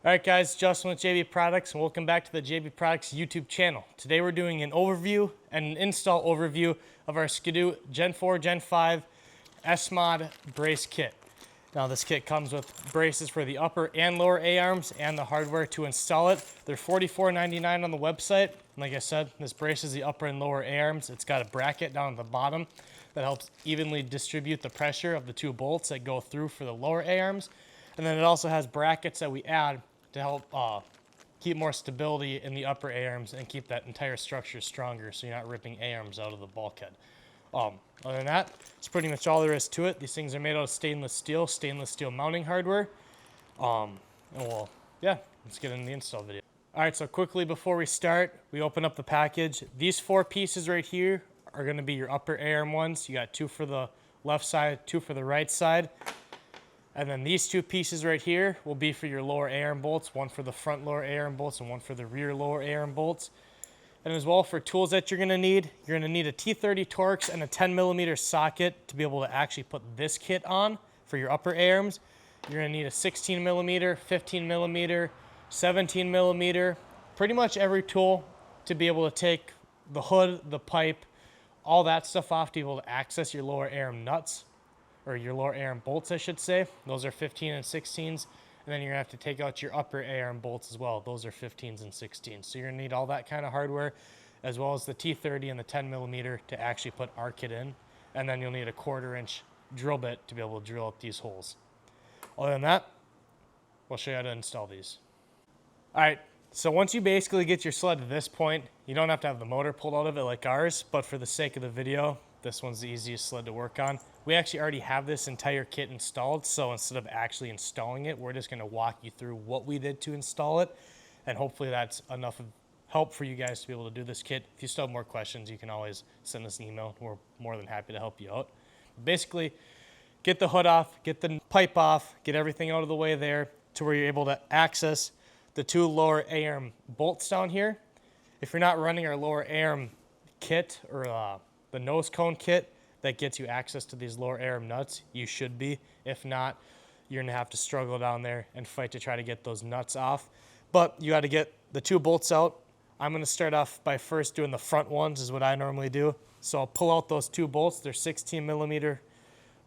All right, guys, Justin with JB Products, and welcome back to the JB Products YouTube channel. Today we're doing an overview and an install overview of our Skidoo Gen 4, Gen 5 Smod Brace Kit. Now this kit comes with braces for the upper and lower A-arms and the hardware to install it. They're $44.99 on the website. Like I said, this braces the upper and lower A-arms. It's got a bracket down at the bottom that helps evenly distribute the pressure of the two bolts that go through for the lower A-arms. And then it also has brackets that we add to help keep more stability in the upper A-arms and keep that entire structure stronger so you're not ripping A-arms out of the bulkhead. Other than that, it's pretty much all there is to it. These things are made out of stainless steel mounting hardware. Let's get into the install video. All right, so quickly before we start, we open up the package. These four pieces right here are gonna be your upper A-arm ones. You got two for the left side, two for the right side. And then these two pieces right here will be for your lower A-arm bolts, one for the front lower A-arm bolts and one for the rear lower A-arm bolts. And as well, for tools that you're gonna need a T30 Torx and a 10mm socket to be able to actually put this kit on for your upper A-arms. You're gonna need a 16mm, 15mm, 17mm, pretty much every tool to be able to take the hood, the pipe, all that stuff off to be able to access your lower A-arm nuts, or your lower A-arm bolts, I should say. Those are 15 and 16s. And then you're gonna have to take out your upper A-arm bolts as well. Those are 15s and 16s. So you're gonna need all that kind of hardware, as well as the T30 and the 10mm to actually put our kit in. And then you'll need a 1/4" drill bit to be able to drill out these holes. Other than that, we'll show you how to install these. All right, so once you basically get your sled to this point, you don't have to have the motor pulled out of it like ours, but for the sake of the video, this one's the easiest sled to work on. We actually already have this entire kit installed, so instead of actually installing it, we're just gonna walk you through what we did to install it, and hopefully that's enough of help for you guys to be able to do this kit. If you still have more questions, you can always send us an email. We're more than happy to help you out. Basically, get the hood off, get the pipe off, get everything out of the way there to where you're able to access the two lower A-arm bolts down here. If you're not running our lower A-arm kit or the nose cone kit that gets you access to these lower A-arm nuts, you should be. If not, you're gonna have to struggle down there and fight to try to get those nuts off. But you gotta get the two bolts out. I'm gonna start off by first doing the front ones, is what I normally do. So I'll pull out those two bolts. They're 16mm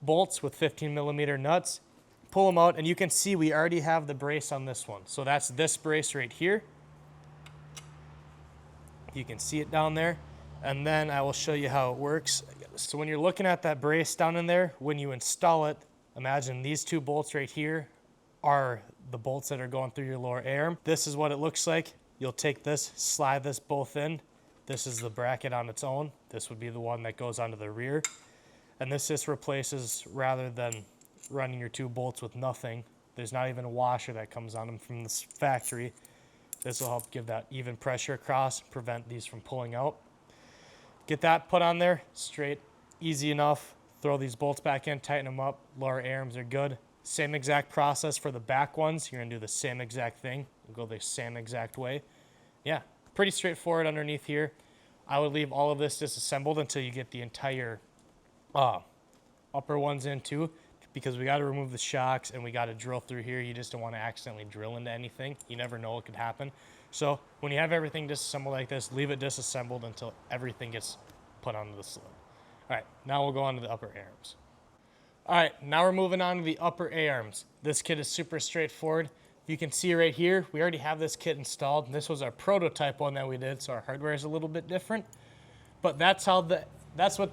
bolts with 15mm nuts. Pull them out, and you can see we already have the brace on this one. So that's this brace right here. You can see it down there. And then I will show you how it works. So when you're looking at that brace down in there, when you install it, imagine these two bolts right here are the bolts that are going through your lower A-arm. This is what it looks like. You'll take this, slide this both in. This is the bracket on its own. This would be the one that goes onto the rear. And this just replaces, rather than running your two bolts with nothing, there's not even a washer that comes on them from this factory. This will help give that even pressure across, prevent these from pulling out. Get that put on there, straight, easy enough. Throw these bolts back in, tighten them up. Lower A-arms are good. Same exact process for the back ones. You're gonna do the same exact thing. Go the same exact way. Yeah, pretty straightforward underneath here. I would leave all of this disassembled until you get the entire upper ones in too, because we gotta remove the shocks and we gotta drill through here. You just don't wanna accidentally drill into anything. You never know what could happen. So when you have everything disassembled like this, leave it disassembled until everything gets put onto the sled. All right, now we'll go on to the upper A-arms. All right, now we're moving on to the upper A-arms. This kit is super straightforward. You can see right here, we already have this kit installed. This was our prototype one that we did, so our hardware is a little bit different. But that's what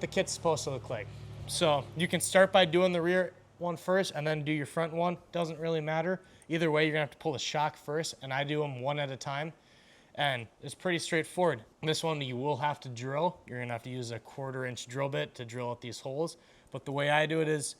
the kit's supposed to look like. So you can start by doing the rear one first and then do your front one. Doesn't really matter. Either way, you're gonna have to pull the shock first, and I do them one at a time. And it's pretty straightforward. This one you will have to drill. You're gonna have to use a 1/4" drill bit to drill out these holes. But the way I do it is